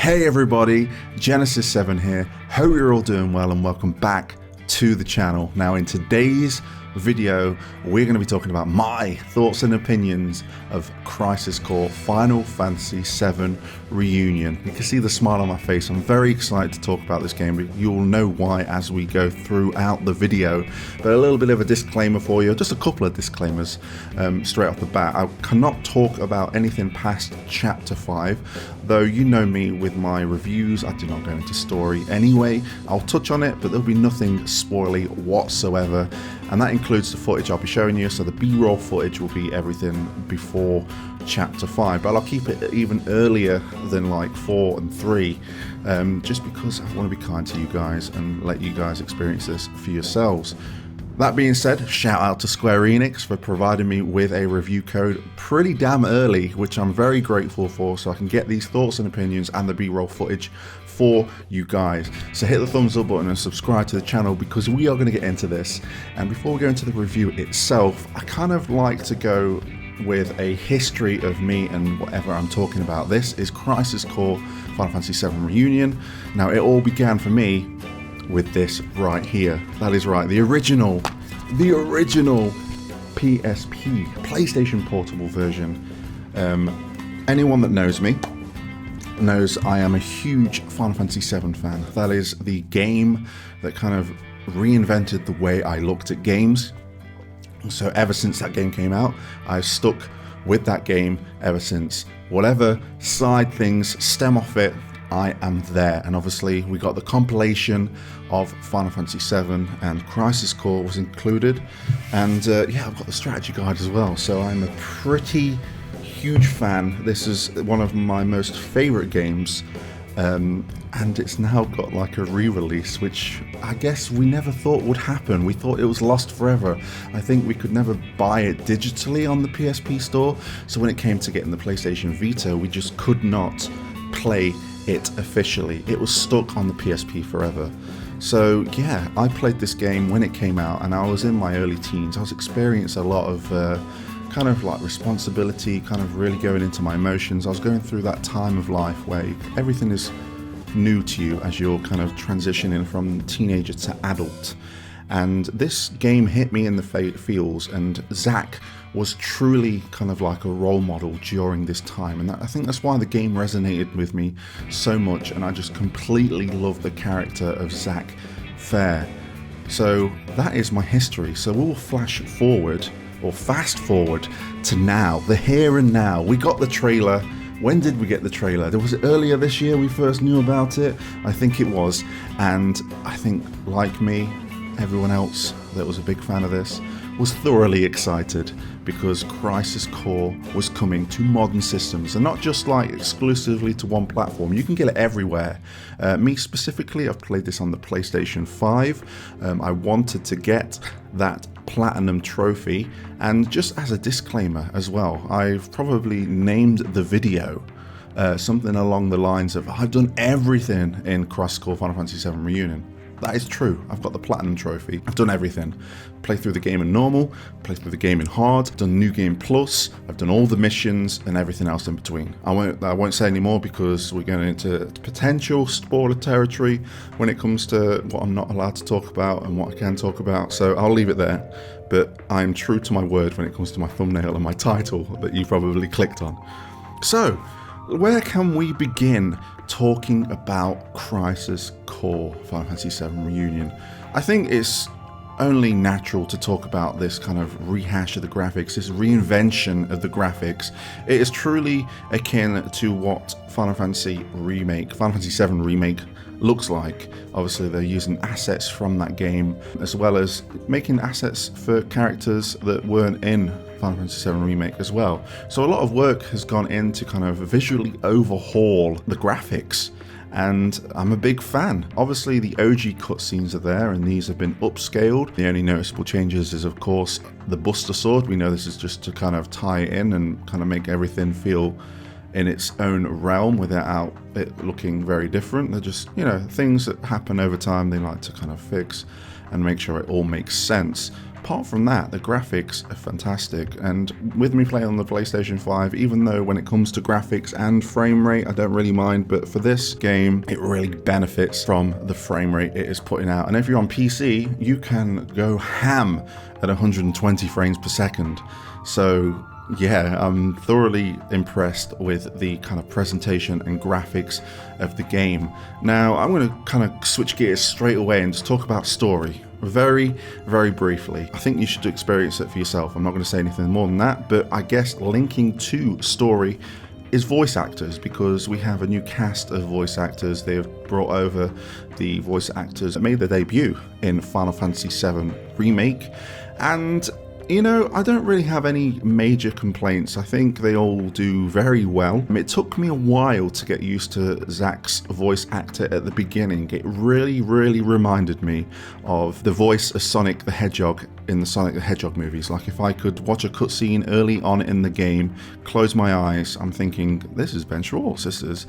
Hey everybody, Genesis 7 here. Hope you're all doing well and welcome back to the channel. Now in today's video, we're going to be talking about my thoughts and opinions of Crisis Core Final Fantasy VII Reunion. You can see the smile on my face. I'm very excited to talk about this game, but you'll know why as we go throughout the video. But a little bit of a disclaimer for you, just a couple of disclaimers straight off the bat. I cannot talk about anything past Chapter 5, though you know me with my reviews, I do not go into story anyway. I'll touch on it, but there'll be nothing spoily whatsoever. And that includes the footage I'll be showing you, so the B-roll footage will be everything before Chapter 5, but I'll keep it even earlier than like 4 and 3, just because I want to be kind to you guys and let you guys experience this for yourselves. That being said, shout out to Square Enix for providing me with a review code pretty damn early, which I'm very grateful for, so I can get these thoughts and opinions and the B-roll footage for you guys. So hit the thumbs up button and subscribe to the channel because we are going to get into this. And before we go into the review itself, I kind of like to go with a history of me and whatever I'm talking about. This is Crisis Core Final Fantasy VII Reunion. Now it all began for me with this right here. That is right, the original PSP, PlayStation Portable version. Anyone that knows me knows I am a huge Final Fantasy VII fan. That is the game that kind of reinvented the way I looked at games. So ever since that game came out, I've stuck with that game ever since. Whatever side things stem off it, I am there. And obviously we got the compilation of Final Fantasy VII and Crisis Core was included. And yeah, I've got the strategy guide as well. So I'm a pretty huge fan. This is one of my most favorite games, and it's now got like a re-release, which I guess we never thought would happen. We thought it was lost forever. I think we could never buy it digitally on the PSP store, so when it came to getting the PlayStation Vita, we just could not play it officially. It was stuck on the PSP forever. So yeah, I played this game when it came out, and I was in my early teens. I was experiencing a lot of kind of like responsibility, kind of really going into my emotions. I was going through that time of life where everything is new to you as you're kind of transitioning from teenager to adult. And this game hit me in the feels, and Zack was truly kind of like a role model during this time. And I think that's why the game resonated with me so much, and I just completely love the character of Zack Fair. So that is my history. So we'll flash forward, or fast forward to now, the here and now. We got the trailer. When did we get the trailer? Was it earlier this year we first knew about it? I think it was. And I think, like me, everyone else that was a big fan of this was thoroughly excited because Crisis Core was coming to modern systems, and not just like exclusively to one platform. You can get it everywhere. Me specifically, I've played this on the PlayStation 5. I wanted to get that platinum trophy, and just as a disclaimer as well, I've probably named the video something along the lines of I've done everything in Crisis Core Final Fantasy VII Reunion. That is true. I've got the platinum trophy. I've done everything. Played through the game in normal, played through the game in hard, done New Game Plus, I've done all the missions and everything else in between. I won't say any more because we're going into potential spoiler territory when it comes to what I'm not allowed to talk about and what I can talk about, so I'll leave it there. But I'm true to my word when it comes to my thumbnail and my title that you probably clicked on. So, where can we begin talking about Crisis Core Final Fantasy VII Reunion? I think it's only natural to talk about this kind of rehash of the graphics, this reinvention of the graphics. It is truly akin to what Final Fantasy VII Remake looks like. Obviously they're using assets from that game, as well as making assets for characters that weren't in Final Fantasy VII Remake as well. So a lot of work has gone into kind of visually overhaul the graphics, and I'm a big fan. Obviously the OG cutscenes are there, and these have been upscaled. The only noticeable changes is of course the Buster Sword. We know this is just to kind of tie it in and kind of make everything feel in its own realm without it looking very different. They're just, you know, things that happen over time they like to kind of fix. and make sure it all makes sense. Apart from that, the graphics are fantastic, and with me playing on the PlayStation 5, even though when it comes to graphics and frame rate, I don't really mind, but for this game, it really benefits from the frame rate it is putting out. And if you're on PC, you can go ham at 120 frames per second. So yeah, I'm thoroughly impressed with the kind of presentation and graphics of the game. Now, I'm going to kind of switch gears straight away and just talk about story. Very, very briefly. I think you should experience it for yourself. I'm not going to say anything more than that, but I guess linking to story is voice actors, because we have a new cast of voice actors. They've brought over the voice actors that made their debut in Final Fantasy VII Remake, and you know, I don't really have any major complaints. I think they all do very well. It took me a while to get used to Zack's voice actor at the beginning. It really, really reminded me of the voice of Sonic the Hedgehog in the Sonic the Hedgehog movies. Like, if I could watch a cutscene early on in the game, close my eyes, I'm thinking, this is Ben Schwartz, this is...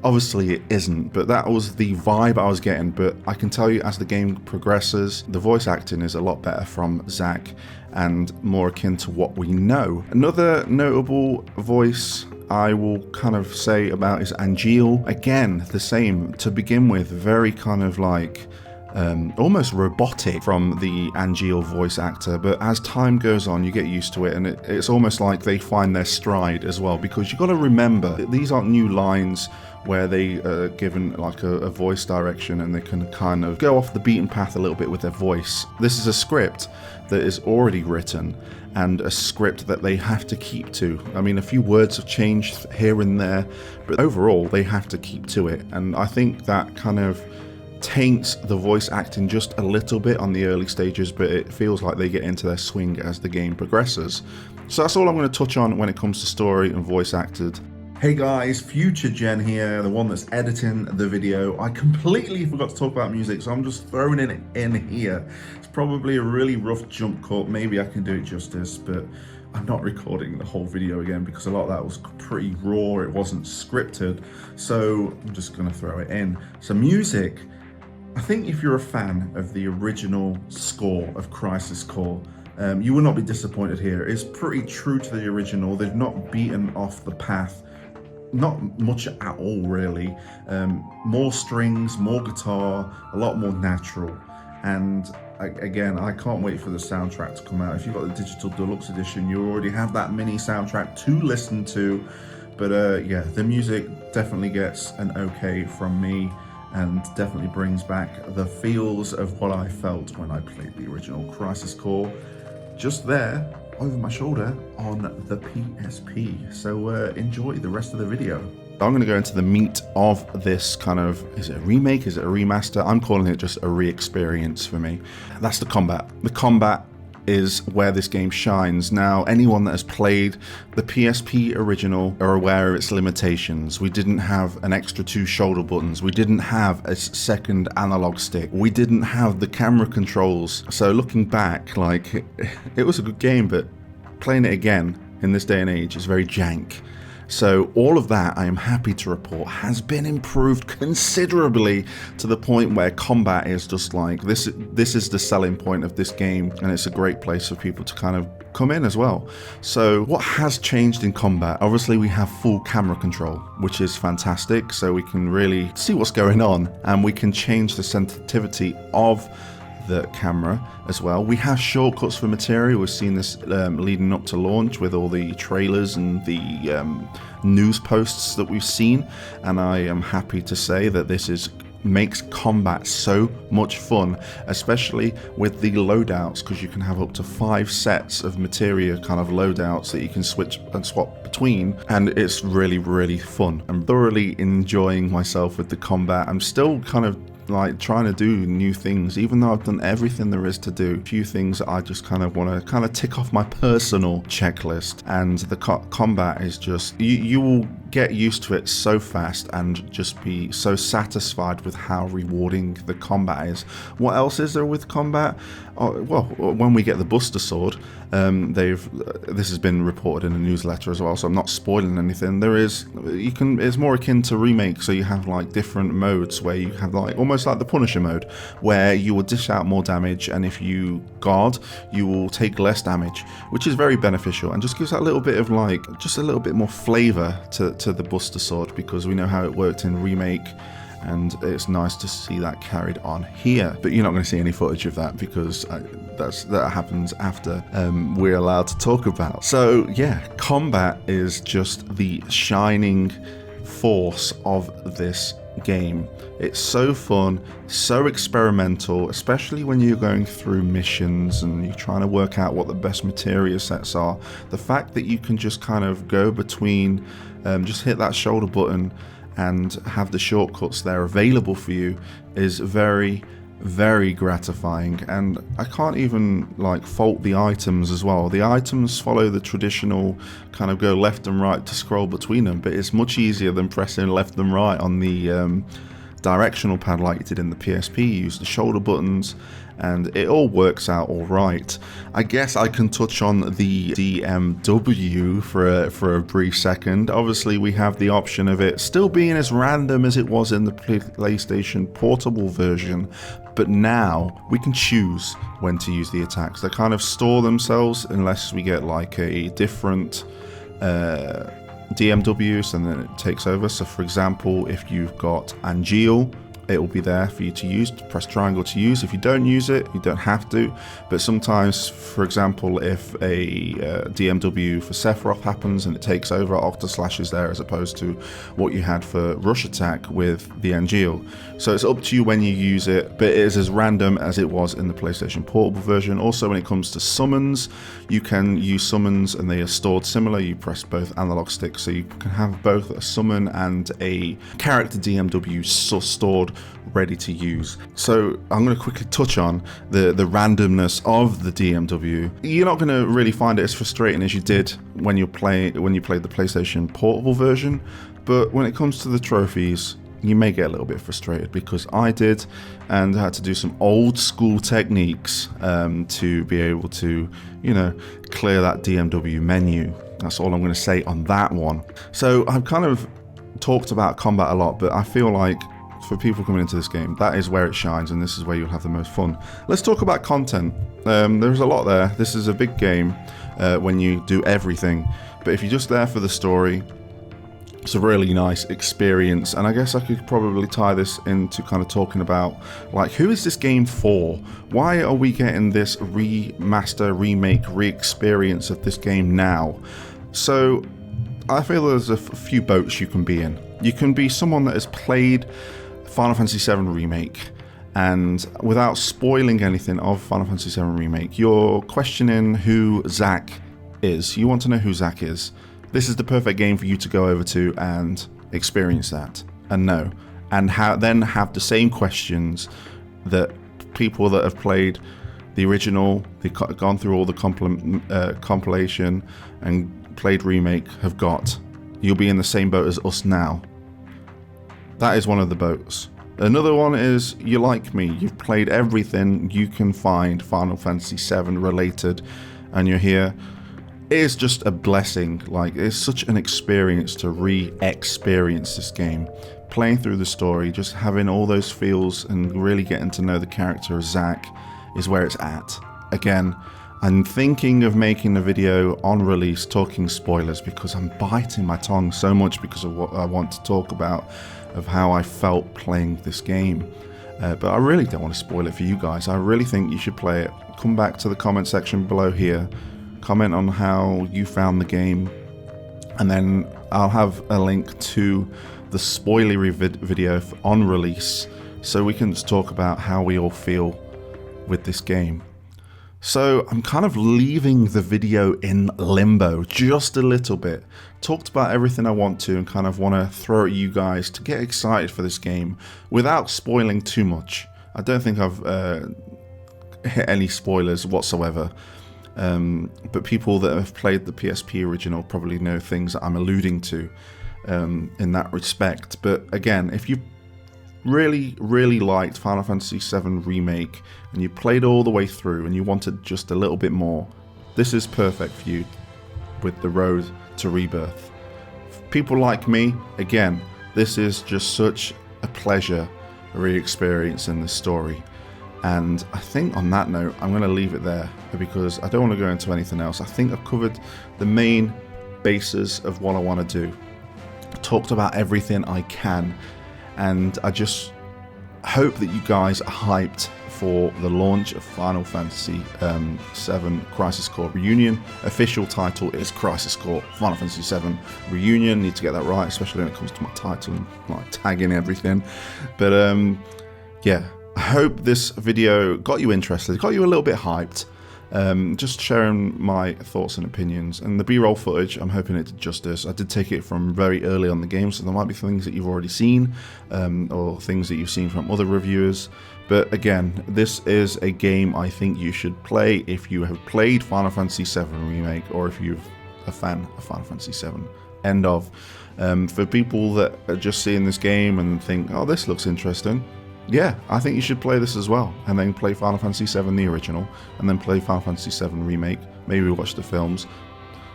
Obviously it isn't, but that was the vibe I was getting. But I can tell you, as the game progresses, the voice acting is a lot better from Zack and more akin to what we know. Another notable voice I will kind of say about is Angeal. Again, the same to begin with, very kind of like almost robotic from the Angeal voice actor, but as time goes on you get used to it, and it's almost like they find their stride as well, because you've got to remember these aren't new lines where they are given like a voice direction and they can kind of go off the beaten path a little bit with their voice. This is a script that is already written and a script that they have to keep to. I mean, a few words have changed here and there, but overall they have to keep to it, and I think that kind of taints the voice acting just a little bit on the early stages, but it feels like they get into their swing as the game progresses. So that's all I'm going to touch on when it comes to story and voice acted. Hey guys, Future Gen here, the one that's editing the video. I completely forgot to talk about music, so I'm just throwing it in here. It's probably a really rough jump cut, maybe I can do it justice, but I'm not recording the whole video again because a lot of that was pretty raw, it wasn't scripted, so I'm just going to throw it in. So music, I think if you're a fan of the original score of Crisis Core, you will not be disappointed here. It's pretty true to the original. They've not beaten off the path. Not much at all, really. More strings, more guitar, a lot more natural. And again, I can't wait for the soundtrack to come out. If you've got the digital deluxe edition, you already have that mini soundtrack to listen to. But yeah, the music definitely gets an okay from me, and definitely brings back the feels of what I felt when I played the original Crisis Core, just there over my shoulder on the PSP. So enjoy the rest of the video. I'm going to go into the meat of this kind of, is it a remake, is it a remaster? I'm calling it just a re-experience for me. That's the combat. The combat is where this game shines. Now, anyone that has played the PSP original are aware of its limitations. We didn't have an extra 2 shoulder buttons. We didn't have a second analog stick. We didn't have the camera controls. So looking back, like, it was a good game, but playing it again in this day and age is very jank. So all of that, I am happy to report, has been improved considerably to the point where combat is just like, this is the selling point of this game, and it's a great place for people to kind of come in as well. So what has changed in combat? Obviously we have full camera control, which is fantastic, so we can really see what's going on, and we can change the sensitivity of the camera as well. We have shortcuts for material. We've seen this leading up to launch with all the trailers and the news posts that we've seen, and I am happy to say that this makes combat so much fun, especially with the loadouts, because you can have up to 5 sets of materia kind of loadouts that you can switch and swap between, and it's really, really fun. I'm thoroughly enjoying myself with the combat. I'm still kind of like trying to do new things, even though I've done everything there is to do. A few things that I just kind of want to kind of tick off my personal checklist, and the combat is just, you will get used to it so fast and just be so satisfied with how rewarding the combat is. What else is there with combat? Well, when we get the Buster Sword, this has been reported in a newsletter as well, so I'm not spoiling anything. It's more akin to Remake, so you have like different modes where you have like almost almost like the Punisher mode, where you will dish out more damage, and if you guard, you will take less damage, which is very beneficial and just gives that little bit of like, just a little bit more flavor to the Buster Sword, because we know how it worked in Remake, and it's nice to see that carried on here. But you're not going to see any footage of that, because that happens after we're allowed to talk about. So yeah, combat is just the shining force of this game. It's so fun, so experimental, especially when you're going through missions and you're trying to work out what the best materia sets are. The fact that you can just kind of go between, just hit that shoulder button and have the shortcuts there available for you is very, very gratifying. And I can't even like fault the items as well. The items follow the traditional kind of go left and right to scroll between them, but it's much easier than pressing left and right on the directional pad like you did in the PSP. You use the shoulder buttons and it all works out all right. I guess I can touch on the DMW for a brief second. Obviously we have the option of it still being as random as it was in the PlayStation Portable version, but now we can choose when to use the attacks. They kind of store themselves unless we get like a different DMWs, and then it takes over. So for example, if you've got Angeal, it will be there for you to use. Press triangle to use. If you don't use it, you don't have to, but sometimes, for example, if a DMW for Sephiroth happens and it takes over, Octoslash is there as opposed to what you had for Rush Attack with the Angeal. So it's up to you when you use it, but it is as random as it was in the PlayStation Portable version. Also, when it comes to summons, you can use summons and they are stored similar. You press both analog sticks, so you can have both a summon and a character DMW stored ready to use. So I'm going to quickly touch on the randomness of the DMW. You're not going to really find it as frustrating as you did when you played the PlayStation Portable version, but when it comes to the trophies, you may get a little bit frustrated, because I did, and I had to do some old school techniques to be able to, you know, clear that DMW menu. That's all I'm going to say on that one. So I've kind of talked about combat a lot, but I feel like for people coming into this game, that is where it shines, and this is where you'll have the most fun. Let's talk about content. There's a lot there. This is a big game when you do everything, but if you're just there for the story, it's a really nice experience. And I guess I could probably tie this into kind of talking about, like, who is this game for? Why are we getting this remaster, remake, re-experience of this game now? So I feel there's a few boats you can be in. You can be someone that has played Final Fantasy VII Remake, and without spoiling anything of Final Fantasy VII Remake, you're questioning who Zack is. You want to know who Zack is. This is the perfect game for you to go over to and experience that and know, and then have the same questions that people that have played the original, they've gone through all the compilation and played Remake have got. You'll be in the same boat as us now. That is one of the boats. Another one is, you're like me, you've played everything you can find Final Fantasy VII related, and you're here. It is just a blessing. Like, it's such an experience to re-experience this game. Playing through the story, just having all those feels and really getting to know the character of Zack is where it's at. Again, I'm thinking of making a video on release talking spoilers, because I'm biting my tongue so much because of what I want to talk about, of how I felt playing this game. But I really don't want to spoil it for you guys. I really think you should play it. Come back to the comment section below here. Comment on how you found the game. And then I'll have a link to the spoilery video on release, so we can just talk about how we all feel with this game. So I'm kind of leaving the video in limbo just a little bit. Talked about everything I want to, and kind of want to throw at you guys to get excited for this game without spoiling too much. I don't think I've hit any spoilers whatsoever. But people that have played the PSP original probably know things that I'm alluding to in that respect. But again, if you really liked Final Fantasy VII Remake and you played all the way through and you wanted just a little bit more, this is perfect for you with the road to Rebirth. For people like me, again, this is just such a pleasure re-experiencing the story. And I think on that note, I'm going to leave it there because I don't want to go into anything else. I think I've covered the main bases of what I want to do. I've talked about everything I can, and I just hope that you guys are hyped for the launch of Final Fantasy VII Crisis Core Reunion. Official title is Crisis Core Final Fantasy VII Reunion. Need to get that right, especially when it comes to my title and like tagging everything. But yeah, I hope this video got you interested, got you a little bit hyped. Just sharing my thoughts and opinions, and the B-roll footage, I'm hoping it did justice. I did take it from very early on the game, so there might be things that you've already seen, or things that you've seen from other reviewers. But again, this is a game I think you should play if you have played Final Fantasy VII Remake, or if you're a fan of Final Fantasy VII. End of. For people that are just seeing this game and think, oh, this looks interesting, yeah, I think you should play this as well, and then play Final Fantasy VII the original, and then play Final Fantasy VII Remake, maybe watch the films,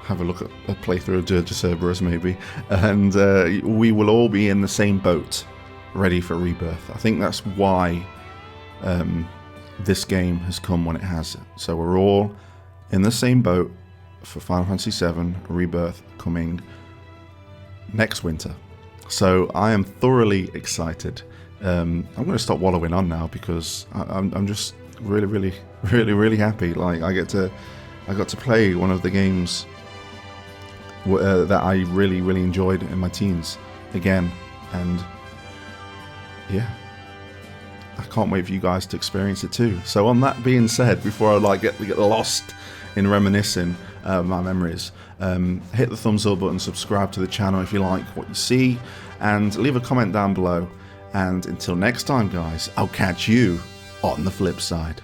have a look at a playthrough of Dirge of Cerberus maybe, and we will all be in the same boat, ready for Rebirth. I think that's why this game has come when it has. So we're all in the same boat for Final Fantasy VII Rebirth coming next winter. So I am thoroughly excited. I'm going to stop wallowing on now because I'm just really happy. Like I got to play one of the games that I really enjoyed in my teens again, and yeah, I can't wait for you guys to experience it too. So on that being said, before I get lost in reminiscing my memories, hit the thumbs up button, subscribe to the channel if you like what you see, and leave a comment down below. And until next time, guys, I'll catch you on the flip side.